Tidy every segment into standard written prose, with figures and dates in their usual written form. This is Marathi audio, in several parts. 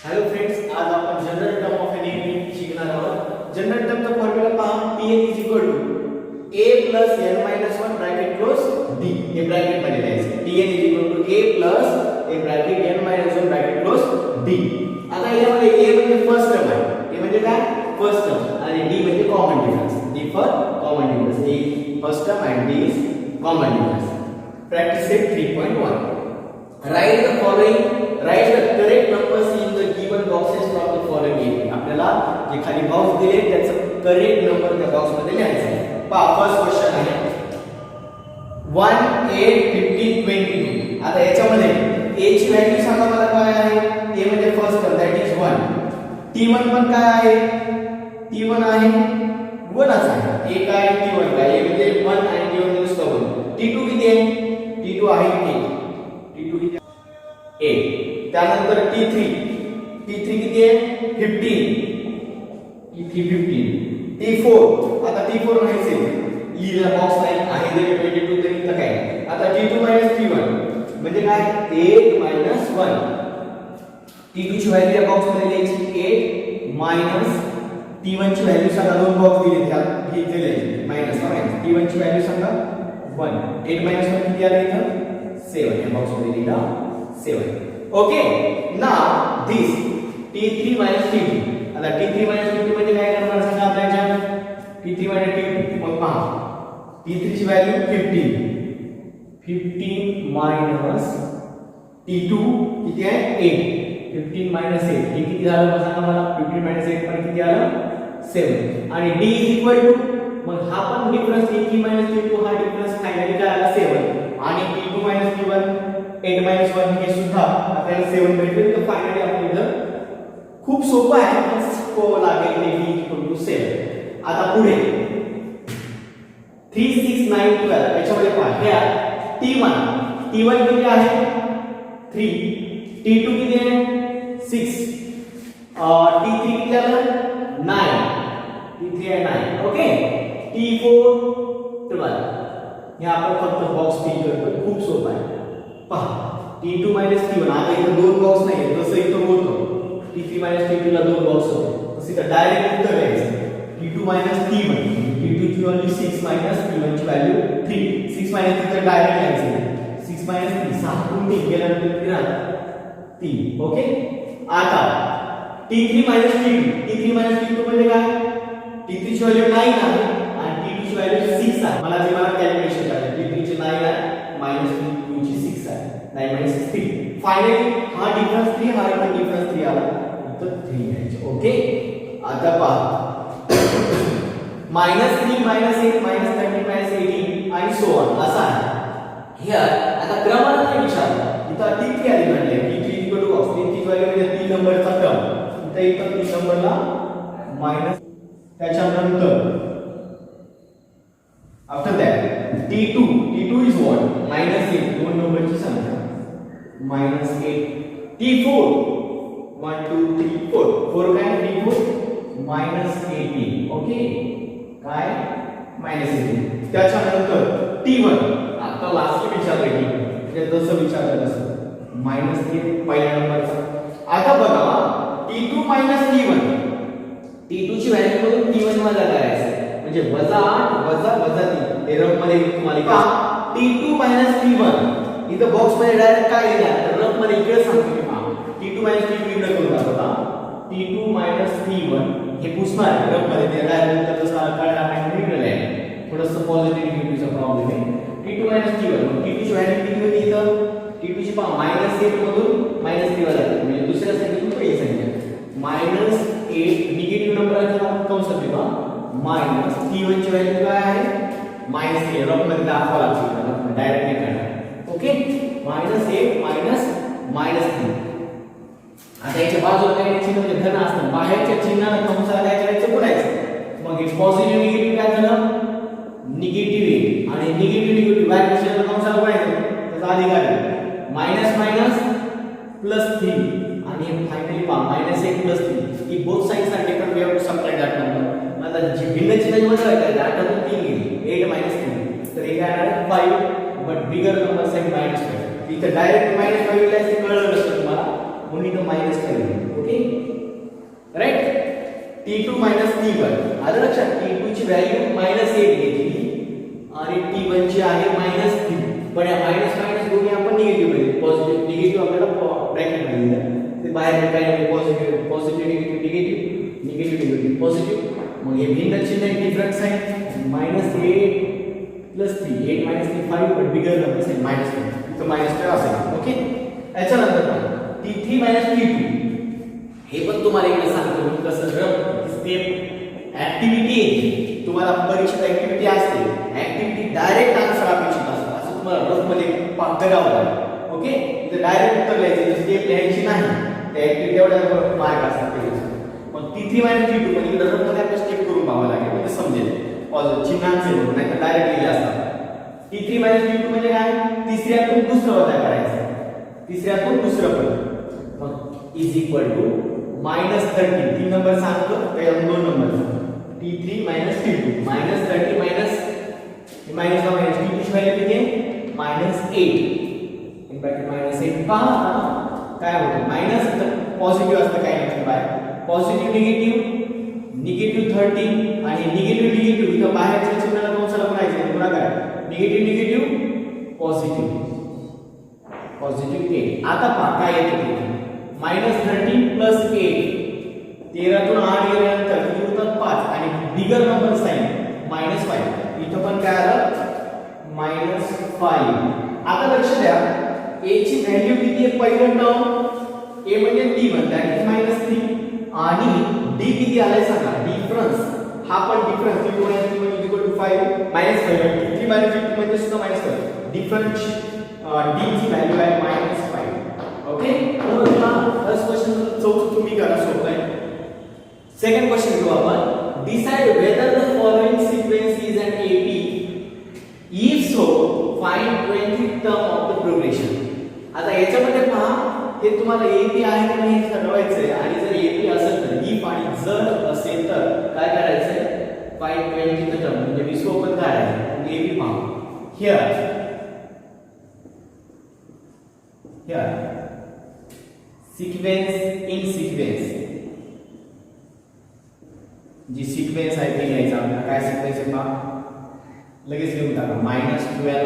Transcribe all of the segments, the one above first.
हॅलो फ्रेंड्स, आज आपण general term of an element शिकणार आहोत. जनरल टर्मचा फॉर्म्युला पहा. Tn a plus n minus 1 bracket close d हे ब्रॅकेट मध्ये लिहायचं. Tn a plus a bracket n minus 1 bracket close d. आता यामध्ये a म्हणजे फर्स्ट टर्म आहे. a म्हणजे काय? फर्स्ट टर्म आणि d म्हणजे common difference. d for common difference. a first term and d is common difference. Practice set 3.1. Write the following. Write the correct numbers in the given boxes from the following equation. आपल्याला जे खाली बॉक्स दिले त्याचं करेक्ट नंबर त्या बॉक्स मध्ये लिहायचं आहे. पहा फर्स्ट क्वेश्चन आहे 1 8 15 22. आता याच्यामध्ये a ची व्हॅल्यू सांगा मला काय आहे. a म्हणजे first term that is 1. t1 पण काय आहे? t1 आहे 1 च आहे. a काय t1 काय? a म्हणजे 1 आणि t1 नुसतं 1. t2 किती आहे? t2 आहे 8. t2 किती आहे? 8. त्यानंतर t3 किती आहे? 15. t3 15. t4 आता t4 माहिती आहे e ला बॉक्स नाही आहे जरी 22 तरी तर काय. आता t2 t1 म्हणजे काय? 8 1. t2 ची व्हॅल्यू या बॉक्स मध्ये लिहायची 8 t1 ची व्हॅल्यू सांगा. दोन बॉक्स दिले त्यात हे दिले मायनस t1 ची व्हॅल्यू सांगा 1. 8 1 किती आले इथं? 7. या बॉक्स मध्ये लिहा 7. Okay, now this t3 t2. आता t3 t2 म्हणजे काय करणार सांगा आपल्याला? t3 t2 मग पहा t3 ची व्हॅल्यू 15 t2 किती आहे? 8. 15 8 हे किती झालं सांगा मला? 15 8 पण किती आलं? 7. आणि d मग हा पण डिफरन्स t3 t2 हा डिफरन्स फायनली काय आला? 7. आणि t2 t1 8 1 हे सुद्धा आपल्याला 7 भेटले. तर फायनली आपल्याला खूप सोपं आहे पण शिकावं लागेल b 7. आता पुढे 3 6 9 12 याच्यामध्ये पहा ह्या t1 किती आहे? 3. t2 किती आहे? 6. t3 किती आलं? 9. t3 आहे 9. ओके. t4 12. हे आपण फक्त बॉक्स फिल करतो. खूप सोपं आहे. पहा t2 t1 आता इथं दोन बॉक्स नाही आहेत जसं इथं होतं. t3 t2 ला दोन बॉक्स होते तसं इथं डायरेक्ट उत्तर द्यायचं. t2 t1 t2 ची व्हॅल्यू 6 t1 ची व्हॅल्यू 3. 6 तिथं डायरेक्ट लिहायचं. 6 3 6 कुठे गेल्यानंतर किती राहतं? 3. ओके. आता t3 t2 म्हणजे काय? t3 ची व्हॅल्यू 9 आहे आणि t2 ची व्हॅल्यू 6 आहे. मला कॅल्क्युलेशन करायचं. t3 ची 9 आहे -t2 ची 6 आहे. 9 3. फायनली हा डिफरन्स 3 हा डिफरन्स 3 आला. तर 3 यायचे. ओके. आता पहा -3 -8 -13 -18 आणि सो ऑन असा आहे. हियर आता क्रमाने नाही विचारलं. इथं t3 आली म्हणजे t3 equal to box. t3 value म्हणजे 3 नंबरचा टर्म. इथं 3 नंबरला मायनस त्याच्यानंतर after that t2 is what? -8 दोन नंबरची संख्या -8. t4 1 2 3 4 4 काय? t4 -18. ओके. काय? -18. त्याच्यानंतर t1 आता लास्ट विचारलं की म्हणजे जसं विचारलं तसं -8 पहिल्या नंबरचा. आता बघा t2 t1 t2 ची व्हॅल्यू मधून t1 वजा करायचं म्हणजे -8 -3 हे रफ मध्ये तुम्हाला पहा t2 t1 इथं बॉक्स मध्ये डायरेक्ट काय लिहिलं तर रफ मध्ये इकडे सांगतो की पहा t2 t2 इकडे करून दाखवता. t2 t1 हे पुसणार आहे रफ मध्ये ते डायरेक्ट त्याचं सारखं टाकायचं निघालं आहे. थोडंसं पॉझिटिव्ह निगेटिव्हचा प्रॉब्लेम आहे. t2 t1 मग t2 ची व्हॅल्यू किती होती इथं? t2 ची पहा -8 मधून -3 ला जाते म्हणजे दुसऱ्या संख्येतून पहिली संख्या -8 निगेटिव्ह नंबर आहे तर आपण कंसात लिहू. t1 ची व्हॅल्यू काय आहे? -3 रफ मध्ये दाखवा लागते डायरेक्ट नाही करणार. ओके. -8 -3. आता याच्या बाजूला काही चिन्ह म्हणजे धन असतं. बाहेरच्या चिन्हाला कंसाला काय करायचं? बोलायचं. मग हे पॉझिटिव्ह निगेटिव्ह काय झालं? निगेटिव्ह आणि निगेटिव्ह व्हॅल्यू कंसाला बोलायचं. त्याचा अधिकार आहे -3 आणि फायनली पहा -8 3 ही both sides are different way of subtract that number. आता जी भिन्न चिन्ह मध्ये काय आठवतो 3 गेली 8 3 तर हे काय आहे 5 बट बिगर नंबर साइड -5. इथे डायरेक्ट -5 लिहायचं कळलं नसतं तुम्हाला म्हणून इथं -5 लिहिलं. ओके. T2 मायनस T1 आलं लक्षात. T2 ची व्हॅल्यू -8 घेतली आणि T1 ची आहे -3. पण या मायनस मायनस दोन्ही आपण निगेटिव्ह मध्ये पॉझिटिव्ह निगेटिव्ह आपल्याला ब्रॅकेट मध्ये दिलं. ते बाहेर काय आहे positive positive negative negative negative negative positive. मग हे भिन्न चिन्ह आहे different sign -8 + 3 8 - 3 5 but bigger number sign -3 तर -12 असेल. ओके याच्यानंतर T3 - T2 हे पण तुम्हाला इकडे सांगतो मी कसं स्टेप ऍक्टिव्हिटी आहे. तुम्हाला परीक्षेत ऍक्टिव्हिटी असते. ऍक्टिव्हिटी डायरेक्ट आन्सर अपेक्षित असतं असं तुम्हाला रफ मध्ये करावं लागेल. ओके इथे डायरेक्ट उत्तर लिहायचं स्टेप लिहायची नाही. त्या ऍक्टिव्हिटी एवढ्या मार्क असतात त्याचे. मग T3 - T2 पण इकडे रफ मध्ये आपल्याला स्टेप करून पाहावं लागेल म्हणजे समजेल चिन्हांचे म्हणून नाही तर डायरेक्ट लिहिले असतात. T3 - T2 म्हणजे काय तिसऱ्यातून दुसरं वजा करायचं. तिसऱ्यातून दुसरं पद मग इज इक्वल टू -13 तीन नंबर सांगतो पहिला दोन नंबर T3 - T2 -30 मायनस का मायनस T2 ची व्हॅल्यू किती आहे -8 इन ब्रॅकेट -8 पहा काय होतं मायनस पॉझिटिव्ह असतं काय नसतं बाय पॉझिटिव्ह निगेटिव्ह 30 आणि निगेटिव्ह इथं बाहेरच्या चिन्हाला कंसाला म्हणायचं गुणाकार निगेटिव्ह पॉझिटिव्ह 8. आता पहा काय येतं ते -13 + 8 13 तून 8 गेल्यानंतर किती होतात 5 आणि बिगर नंबर साइन -5 इथं पण काय आलं -5. आता लक्ष द्या a ची व्हॅल्यू किती आहे पहिलं टर्म a म्हणजे D1 दॅट इज -3 आणि d किती आलाय सांगा डिफरन्स हा पण difference T2 - T1 = 5 -5 T3 - T2 म्हणजे सुद्धा -5 डिफरन्स d ची व्हॅल्यू आहे -5. ओके फर्स्ट क्वेश्चन चौथं तुम्ही करा सोपं आहे. सेकंड क्वेश्चन घेऊ आपण decide whether the following sequence is an AP if so find 20th term of the progression. आता याच्यामध्ये पहा हे तुम्हाला AP आहे की नाही हे ठरवायचं आहे आणि जर AP असेल तर इफ आणि जर असेल तर काय करायचं आहे फाइंड 20th टर्म म्हणजे विस्कोपन काय आहे AP पहा हियर सिक्वेन्स इन सिक्वेन्स जी सिक्वेन्स आहे ते घ्यायचं आपल्याला काय सिक्वेन्स आहे पहा लगेच लिहून टाका -12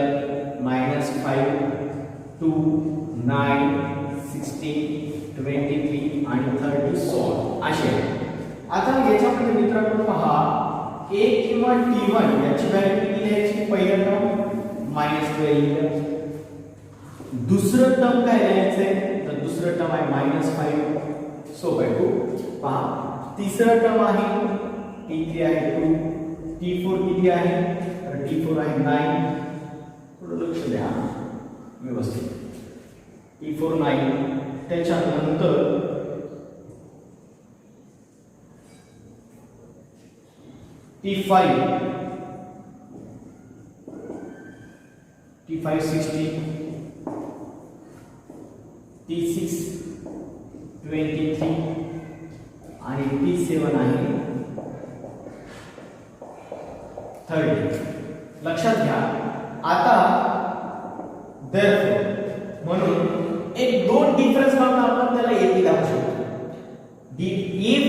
-5 2 9 16 23 आणि 30 सोळा असे. आता याच्यामध्ये मित्रांनो पहा a किंवा T1 याची व्हॅल्यू किती लिहायची पहिलं टर्म -12 दुसरं टर्म काय लिहायचंय तर दुसरं टर्म आहे -5 सोपं आहे खूप. पहा तिसरं टर्म आहे T3 आहे 2 T4 किती आहे तर T4 आहे 9 थोडं लक्ष द्या व्यवस्थित T4 9 त्याच्यानंतर T5 16 T6 23 आणि T7 आहे 30. लक्षात घ्या आता therefore म्हणून एक दोन डिफरन्स म्हणून आपण त्याला AP दाखवू शकतो. if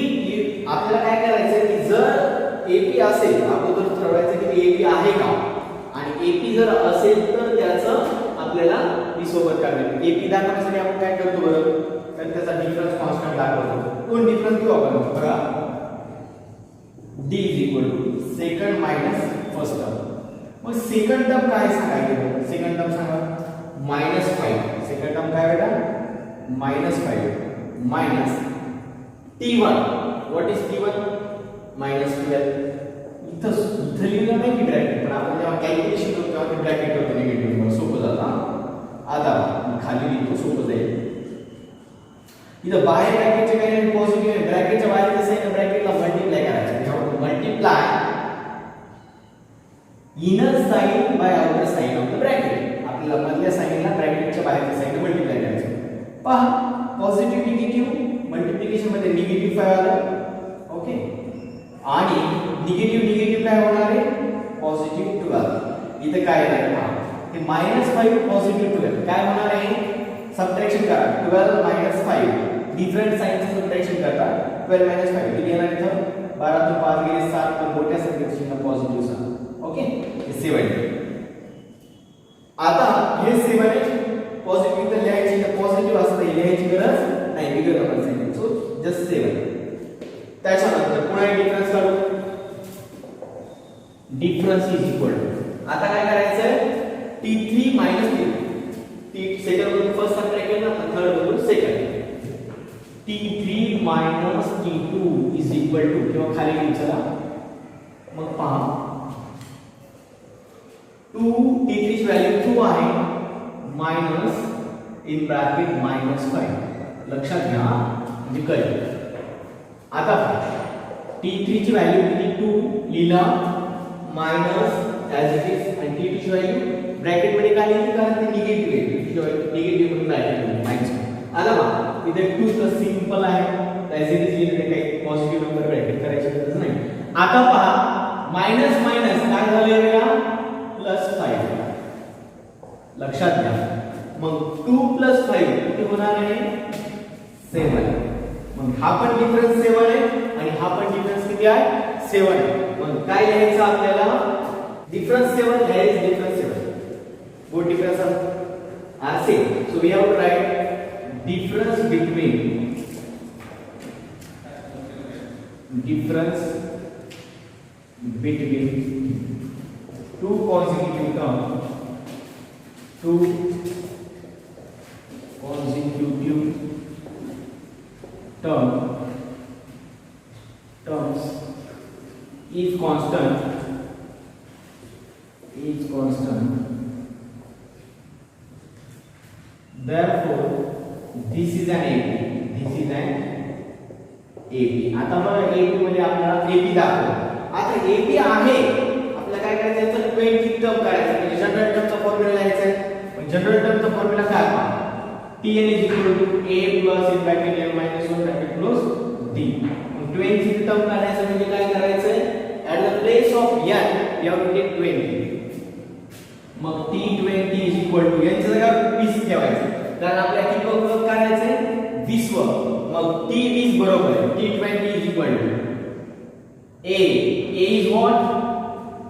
आपल्याला काय करायचं की जर AP असेल अगोदर ठरवायचं की AP आहे का आणि AP जर असेल तर त्याचं आपल्याला b सोबत काढायचं. AP दाखवण्यासाठी आपण काय करतो बरं तर त्याचा डिफरन्स कॉन्स्टंट दाखवतो. कोण डिफरन्स घेऊ आपण बघा d second minus first term. मग सेकंड टर्म काय सांगायचं सेकंड टर्म सांगा -5 सेकंड टर्म काय बेटा -5 minus T1 what is T1 -12 इथं लिहिलं नाही की ब्रॅकेट पण आपण जेव्हा कॅल्क्युलेशन करतो तेव्हा ते ब्रॅकेट करतो निगेटिव्ह सोपं जातं. आता खाली लिहितो सोपं जाईल. इथं बाहेर ब्रॅकेटचे काही पॉझिटिव्ह आहे ब्रॅकेटच्या बाहेर कसं आहे ब्रॅकेटला मल्टिप्लाय करायचं तेव्हा multiply inner sign by outer sign of the bracket आपल्याला मधल्या साइनला ब्रॅकेटच्या बाहेरच्या साइनला मल्टिप्लाय करायचं. पहा पॉझिटिव्ह निगेटिव्ह मल्टिप्लिकेशन मध्ये निगेटिव्ह 5 आलं ओके आणि निगेटिव्ह काय होणार आहे पॉझिटिव्ह 12. इथे काय आहे पहा हे -5 पॉझिटिव्ह 12 काय होणार आहे सबट्रॅक्शन करा 12 - 5 डिफरंट साइनचं सबट्रॅक्शन करता 12 - 5 किती येणार इथं 12 चे 5 गेले 7 तर मोठ्या संख्येचे चिन्ह पॉझिटिव्ह सांगा. ओके हे 7 आहे. आता हे 7 आहे पॉझिटिव्ह तर लिहायची तर पॉझिटिव्ह असतं लिहायची गरज नाही बिगर आपण सांगितलं. So just 7. त्याच्यानंतर पुन्हा एक डिफरन्स काढू. डिफरन्स इज इक्वल टू आता काय करायचं t3 t2 टी सेकंड मधून फर्स्ट सबट्रॅक्ट केला तर थर्ड मधून second t3 t2 is equal to किंवा खाली घेऊन चला मग पहा 2 t3 ची व्हॅल्यू 2 आहे मायनस इन ब्रॅकेट -5 लक्षात घ्या म्हणजे कळेल. आता t3 ची व्हॅल्यू किती 2 लिहिला मायनस ॲज इट इज आणि t2 ची व्हॅल्यू ब्रॅकेट मध्ये काय लिहिली कारण ते निगेटिव्ह आहे निगेटिव्ह म्हणून ब्रॅकेट मध्ये मायनस. आला बा इथे 2 तर सिंपल आहे ॲज इट इज लिहिलं काही पॉझिटिव्ह नंबर ब्रॅकेट करायची गरज नाही. आता पहा मायनस मायनस काय झाले वेळा +5 लक्षात घ्या. मग 2 + 5 किती होणार आहे 7. मग हा पण डिफरन्स 7 आहे आणि हा पण डिफरन्स किती आहे 7 आहे. मग काय लिहायचं आपल्याला difference 7 is difference 7. Both difference are same. So we have to write difference between two consecutive terms terms is constant. Therefore, this is an AP. आता मग AP मध्ये आपल्याला AP दाखवू. आता AP आहे आपल्याला काय करायचं आहे 20 टर्म करायचं म्हणजे जनरल टर्मचा फॉर्म्युला लिहायचा आहे. पण जनरल टर्मचा फॉर्म्युला काय पहा Tn is equal to a plus in bracket n minus 1 bracket close d. मग 20 टर्म काढायचं म्हणजे काय करायचं आहे at the place of n you have to take 20. मग t20 is equal to यांच्या जागेवर 20 ठेवायचं कारण आपल्याला किती वक्त काढायचंय 20 वक्त. मग t20 बरोबर आहे t20 is equal to a is what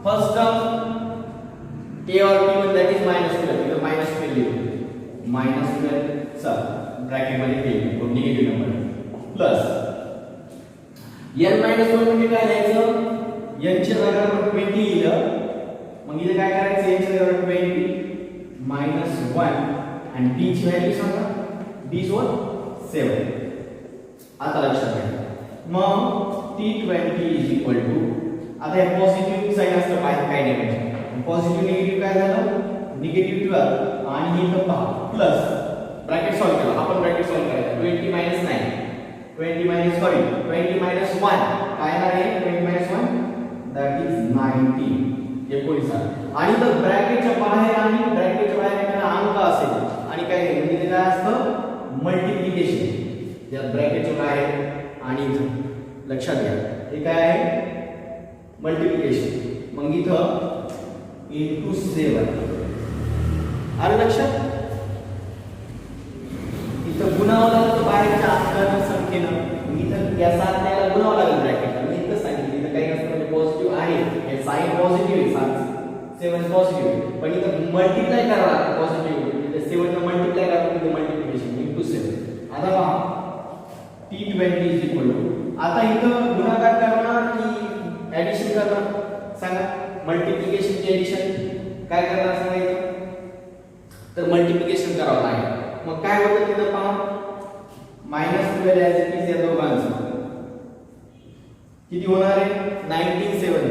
first term a or t1 that is -12 because -12 लिहू -12 सर ब्रॅकेट मध्ये ठेवू निगेटिव्ह नंबर प्लस n -1 म्हणजे काय लिहायचं n च्या जागेवर 20 लिहिलं. मग इथे काय करायचं n च्या जागेवर 20 -1 आणि d ची व्हॅल्यू सांगा d इज व्हॉट 7. आता लक्षात घ्या मग t20 इज इक्वल टू आता हे पॉझिटिव्ह साइन असतं बाहेर काय नाही म्हणजे पॉझिटिव्ह निगेटिव्ह काय झालं निगेटिव्ह 12 आणि हे तर पहा प्लस ब्रॅकेट सॉल्व केला आपण ब्रॅकेट सॉल्व करायचं 20 - 9 20 - 1 काय आहे 20 - 1 that is 19 19 आणि तर ब्रॅकेटच्या बाहेर आणि ब्रॅकेटच्या बाहेर एखादा अंक असेल आणि काय म्हणजे ते काय असतं मल्टिप्लिकेशन या ब्रॅकेटच्या बाहेर आणि लक्षात घ्या हे काय आहे मल्टिप्लिकेशन. मग इथं * 7 आलं लक्षात. इथं गुणावं लागतं बाहेरच्या अंकाच्या संख्येनं इथं या साधण्याला गुणावं लागेल ब्रॅकेटला. मी इथं सांगितलं इथं काही नसतं म्हणजे पॉझिटिव्ह आहे हे साइन पॉझिटिव्ह आहे 7 पॉझिटिव्ह आहे पण इथं मल्टिप्लाय करावं लागतं पॉझिटिव्ह इथं 7 ने मल्टिप्लाय करावं म्हणजे मल्टिप्लिकेशन * 7. आता पहा t20 इज इक्वल टू आता इथं गुणाकार करणार की ऍडिशन करणार सांगा मल्टिप्लिकेशन की ऍडिशन काय करणार सांगायचं तर मल्टिप्लिकेशन करावं लागेल. मग काय होतं तिथं पहा -12 ॲज इट इज या दोघांचं किती होणार आहे 19 7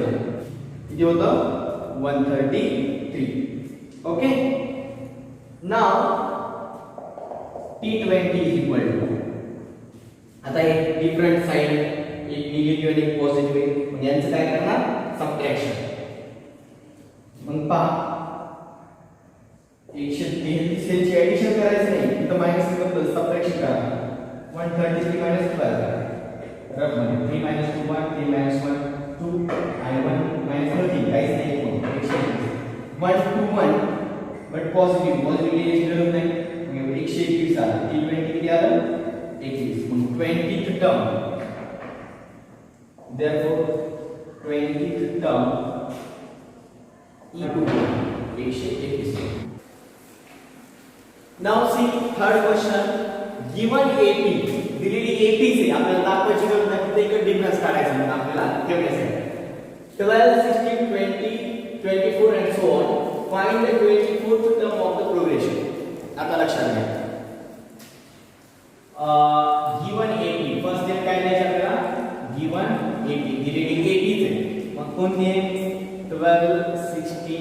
किती होतं 133. Okay now t20 is equal to आता एक डिफरंट साइन एक निगेटिव्ह आणि एक पॉझिटिव्ह आहे म्हणजे यांचं काय करणार सबट्रॅक्शन. मग पहा 133 सेलची ऍडिशन करायचं नाही इथं मायनस किंवा सबट्रॅक्शन करा 133 - 12 रफ मध्ये 3 - 2 1 3 - 1 2 आणि 1 - 13 काहीच नाही 1 2 1 बट पॉझिटिव्ह याची गरज नाही मग 121 आलं t20 किती आलं 21. मग 20th term therefore 20th term into 121. Now see third question. Given AP, दिलेली AP से आपल्याला दाखवायची गरज नाही, फक्त एक डिफरन्स काढायचा म्हणजे आपल्याला ठेवण्यासाठी. 12, 16, 20, 24 and so on. Find the 24th term of the progression. आता लक्षात घ्या. Given AP, फर्स्ट स्टेप काय द्यायचं आपल्याला? Given AP, दिलेली AP चे मग कोणती आहे? 12, 16,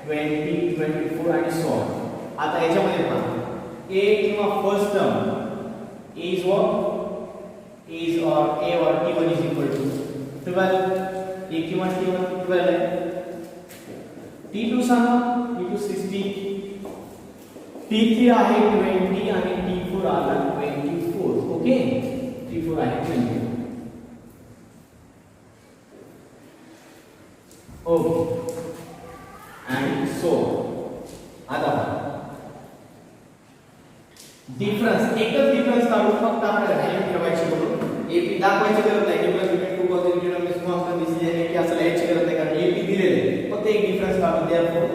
20, 24 आणि so on. आता याच्यामध्ये पहा a किंवा first term is or a or t1 is equal to 12. a किंवा t1 12 आहे. t2 सांगा. t2 16, t3 आहे 20 आणि t4 आला 24. ओके, t4 आहे 20. ओके and so आता डिफरन्स एकच डिफरन्स काढून फक्त आपल्याला व्हॅल्यू ठेवायची म्हणून एपी दाखवायची गरज नाही. Difference between two positive determinants constant this is की असं लिहायची गरज नाही, कारण एपी दिलेले आहे. फक्त एक डिफरन्स काढून therefore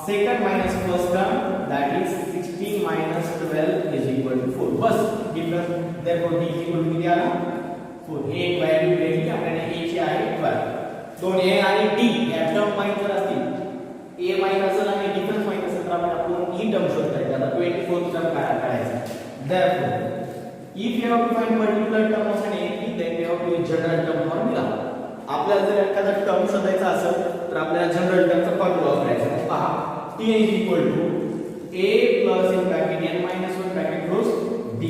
second minus first term, that is 16 minus 12 is equal to 4. Bus difference. therefore d is equal to किती आला? 4. एक व्हॅल्यू घेतली आपल्याला a ची आहे 12. दोन a आणि d या टर्म माहित जर असतील, a माहित असेल आणि डिफरन्स माहित असेल तर आपण ही टर्म शोधता येईल. आता 24th टर्म काय करायचं? therefore if you have to find particular term of an AP, then you have to use general term formula. आपल्याला जर एखादा टर्म शोधायचा असेल तर आपल्याला जनरल टर्मचा फॉर्म्युला वापरायचा. पहा t is equal to a plus in bracket n minus 1 bracket close d.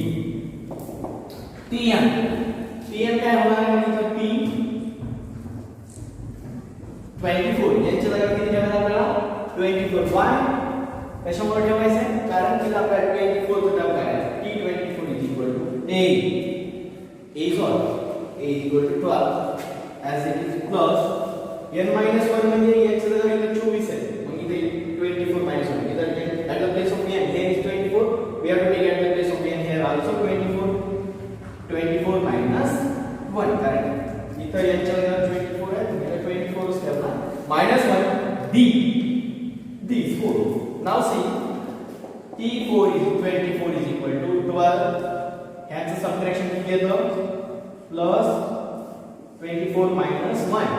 tn काय होणार आहे म्हणजे p 24 याच्या जागी किती ठेवायचं आपल्याला? 24. why? कशामुळे ठेवायचं आहे? कारण की आपल्याला 24 चा टर्म करायचा. t24 is equal to a is what? a is equal to 12 as it is plus n minus 1 म्हणजे याच्या जागी 24 आहे. मग इथे 24 minus 1 इथे at the place of n here is 24. we have to take at the place of n here also 24 minus 1. कारण इथे याच्या जागी 24 आहे, इथे 24 च ठेवला minus 1 d is 4. now see t4 is 24 is equal to 12. hence subtraction किती येतं? plus 24 minus 1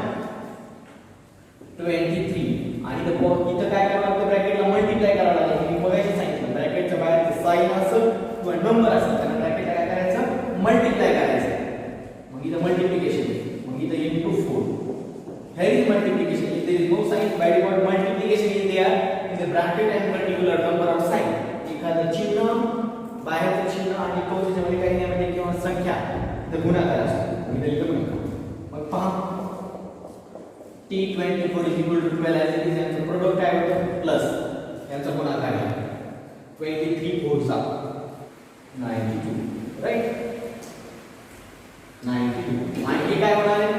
23. आणि इथं काय करावं लागतं? ब्रॅकेटला मल्टिप्लाय करावं लागेल. मी बघायचं सांगितलं ब्रॅकेटच्या बाहेर साइन असेल किंवा नंबर असेल तर ब्रॅकेटला काय करायचं? मल्टिप्लाय करायचं. मग इथं मल्टिप्लिकेशन, मग इथं into 4. here is multiplication. if there is no sign by default multiplication is there in the bracket and particular number of sign. एखादं चिन्ह, बाहेरचं चिन्ह आणि कोणत्यामध्ये काही नाही किंवा संख्या तर गुणाकार असतो. इथे लिहितो मग पहा t24 is equal to 12 as it is. यांचं प्रोडक्ट काय होतं? प्लस यांचा गुणाकार आहे 23 4 चा 92. राईट 92. आणि हे काय होणार आहे?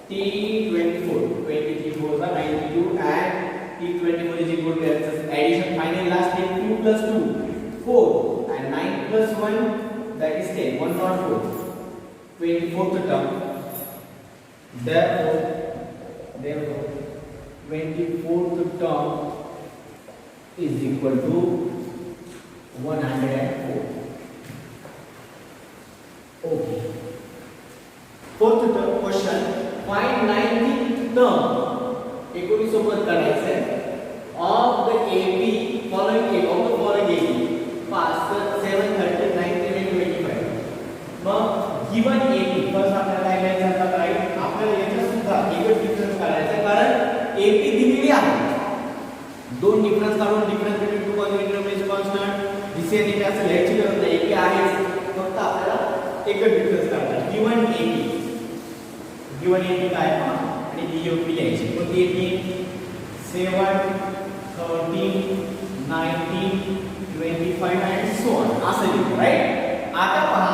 t24 23 4 चा 92 and t24 is equal to addition. Finally last step 2 plus 2 4 and 9 plus 1 that is 10. 104. 24th term. Therefore 24th term is equal to 104. Okay. Fourth term question. Find 19th term. 19 सोबत करायचं आहे of the AP following AP of the following AP. 5 7 13 19 and 25. मग given AP फर्स्ट आपल्याला काय करायचं आता? राईट आपल्याला याच्यात सुद्धा एकच डिफरन्स काढायचा, कारण AP दिलेली आहे. दोन डिफरन्स काढून difference between two positive determinants constant दिसे आणि त्याचं लिहायची गरज नाही. AP आहेच, फक्त आपल्याला एकच डिफरन्स काढायचा. given AP काय आणि DOP लिहायची. पण ती AP 7 13 19 25 and so on असं लिहू. राईट आता पहा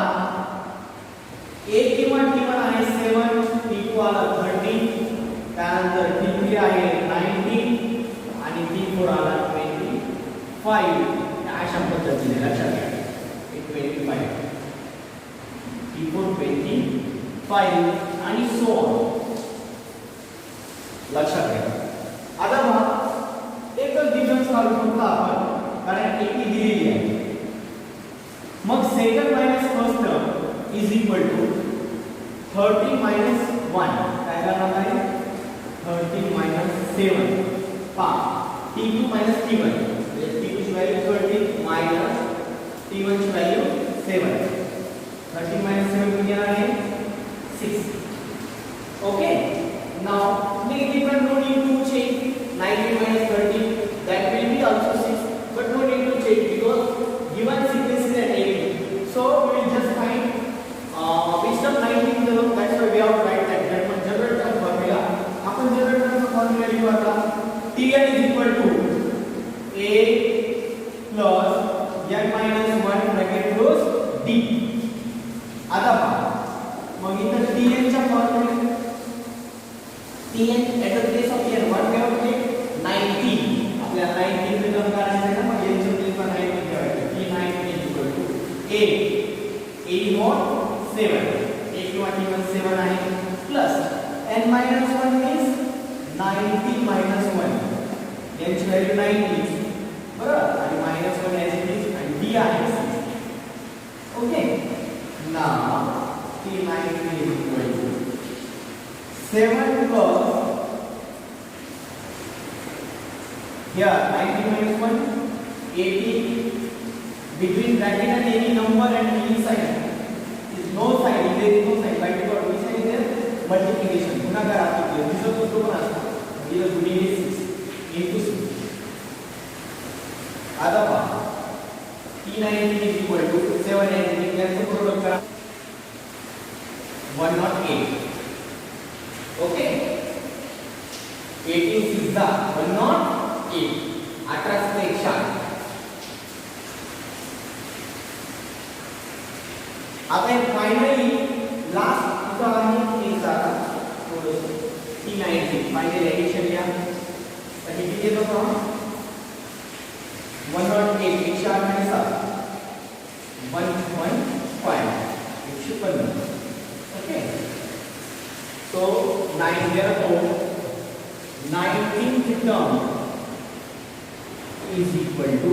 a किंवा t1 आहे 7, t2 आला 13, त्यानंतर t3 आहे 19 आणि t4 आला 25. अशा पद्धतीने लक्षात घ्या 25. 5 आणि सो ऑन. लक्षात घ्या. आता पहा एकच डिफरन्स काढू शकतो आपण कारण एकी दिलेली आहे. मग second minus first term is equal to 30 minus 1 काय करणार आहे 30 मायनस 7 पहा t2 मायनस t1 म्हणजे t2 ची व्हॅल्यू 30 मायनस t1 ची व्हॅल्यू 7. 30 मायनस 7 किती येणार आहे 6. Okay. Now negative one no need to change. 19 minus 30 that will be also 6, but no need to change because given sequence is at 80. So we will just find which term 19 the that's why we have to write that. That one general term formula. आपण general term चा formula लिहू आता. Tn is equal to a plus n minus 1 bracket close d. आता पहा मग इथं Tn च्या formula Tn at the place of n what we have to take 19. आपल्याला 19 चे टर्म काढायचे आहे ना मग n चे प्लेस पर 19 ठेवायचे. T19 is equal to a is not 7 a किंवा t1 7 आहे plus n minus 1 is 90 minus 1 n ची व्हॅल्यू 90 बरोबर आणि minus 1 as it is आणि d आहे 6. Okay. now T19 is equal to 7 plus here 90 minus 1 80 between bracket and any number and any sign is no sign. There is no sign by default. Which sign is there? Multiplication. गुणाकार आपली दिसत असतो पण असतो. म्हणजे गुणिले 6 into 6. आता पहा T19 is equal to 7 and याचे प्रोडक्ट करा 108. ओके 18 6 108 18 से 108. आता फाइनली लास्ट इथं आहे हे झाला थोडं T19 फायनल एडिशन या आणि किती येतो तो 108 108 आणि 7 1.5 150. Okay. So 9 therefore 19th term is equal to